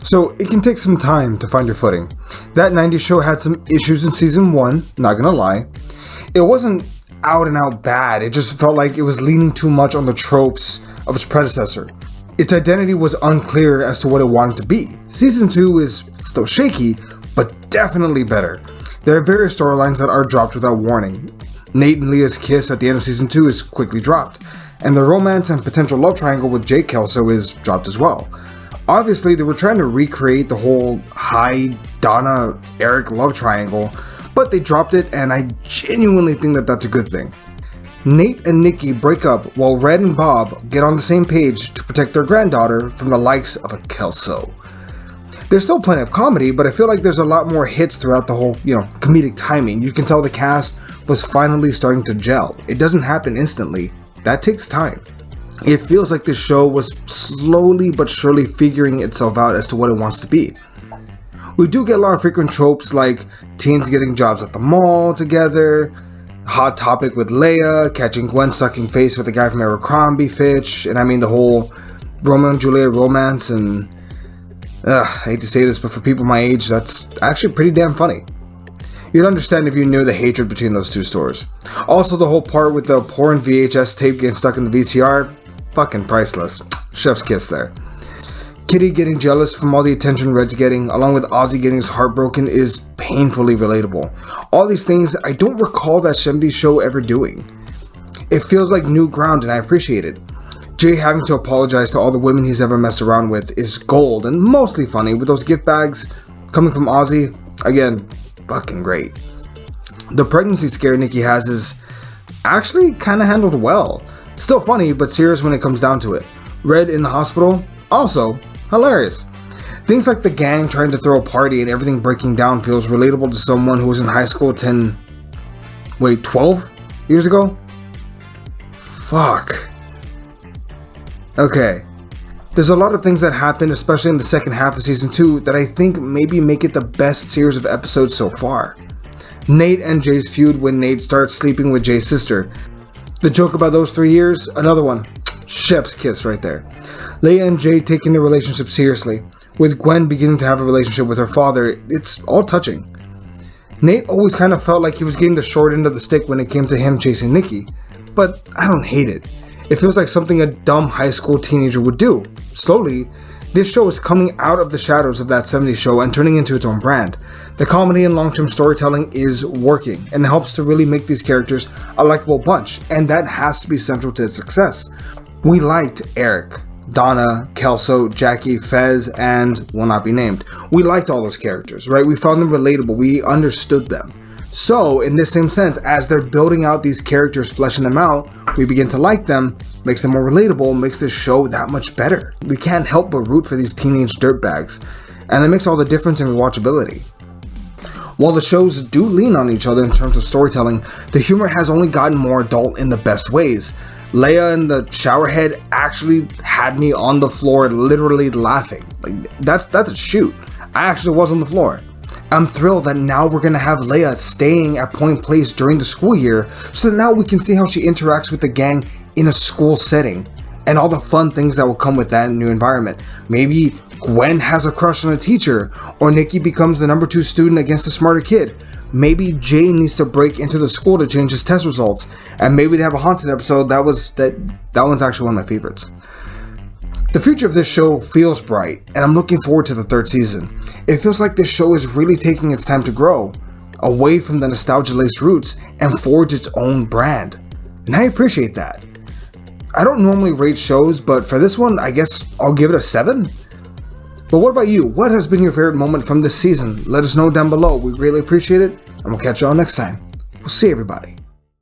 so it can take some time to find your footing. That 90s show had some issues in season 1, not gonna lie. It wasn't out and out bad, it just felt like it was leaning too much on the tropes of its predecessor. Its identity was unclear as to what it wanted to be. Season 2 is still shaky, but definitely better. There are various storylines that are dropped without warning. Nate and Leah's kiss at the end of season 2 is quickly dropped, and the romance and potential love triangle with Jake Kelso is dropped as well. Obviously, they were trying to recreate the whole Donna-Eric love triangle, but they dropped it, and I genuinely think that that's a good thing. Nate and Nikki break up while Red and Bob get on the same page to protect their granddaughter from the likes of a Kelso. There's still plenty of comedy, but I feel like there's a lot more hits throughout the whole, comedic timing. You can tell the cast was finally starting to gel. It doesn't happen instantly. That takes time. It feels like this show was slowly but surely figuring itself out as to what it wants to be. We do get a lot of frequent tropes like teens getting jobs at the mall together, hot topic with Leia, catching Gwen sucking face with the guy from Abercrombie Fitch, and I mean the whole Romeo and Juliet romance, and I hate to say this, but for people my age, that's actually pretty damn funny. You'd understand if you knew the hatred between those two stores. Also, the whole part with the porn VHS tape getting stuck in the VCR, fucking priceless. Chef's kiss there. Kitty getting jealous from all the attention Red's getting, along with Ozzy getting his heart broken, is painfully relatable. All these things I don't recall that 70s show ever doing. It feels like new ground and I appreciate it. Jay having to apologize to all the women he's ever messed around with is gold and mostly funny, with those gift bags coming from Ozzy. Again, fucking great. The pregnancy scare Nikki has is actually kind of handled well. Still funny, but serious when it comes down to it. Red in the hospital, also hilarious. Things like the gang trying to throw a party and everything breaking down feels relatable to someone who was in high school 12 years ago? Fuck. Okay. There's a lot of things that happen, especially in the second half of season 2, that I think maybe make it the best series of episodes so far. Nate and Jay's feud when Nate starts sleeping with Jay's sister. The joke about those 3 years, another one. Chef's kiss right there. Leia and Jay taking the relationship seriously, with Gwen beginning to have a relationship with her father. It's all touching. Nate always kind of felt like he was getting the short end of the stick when it came to him chasing Nikki, but I don't hate it. It feels like something a dumb high school teenager would do. Slowly, this show is coming out of the shadows of that 70s show and turning into its own brand. The comedy and long-term storytelling is working and helps to really make these characters a likable bunch, and that has to be central to its success. We liked Eric, Donna, Kelso, Jackie, Fez, and will not be named. We liked all those characters, right? We found them relatable. We understood them. So, in this same sense, as they're building out these characters, fleshing them out, we begin to like them, makes them more relatable, makes this show that much better. We can't help but root for these teenage dirtbags, and it makes all the difference in rewatchability. While the shows do lean on each other in terms of storytelling, the humor has only gotten more adult in the best ways. Leia and the showerhead actually had me on the floor literally laughing. Like, that's a shoot. I actually was on the floor. I'm thrilled that now we're going to have Leia staying at Point Place during the school year, so that now we can see how she interacts with the gang in a school setting, and all the fun things that will come with that new environment. Maybe Gwen has a crush on a teacher, or Nikki becomes the number 2 student against a smarter kid. Maybe Jay needs to break into the school to change his test results, and maybe they have a haunted episode. That one's actually one of my favorites. The future of this show feels bright, and I'm looking forward to the 3rd season. It feels like this show is really taking its time to grow, away from the nostalgia-laced roots, and forge its own brand. And I appreciate that. I don't normally rate shows, but for this one, I guess I'll give it a 7. But what about you? What has been your favorite moment from this season? Let us know down below. We really appreciate it, and we'll catch you all next time. We'll see everybody.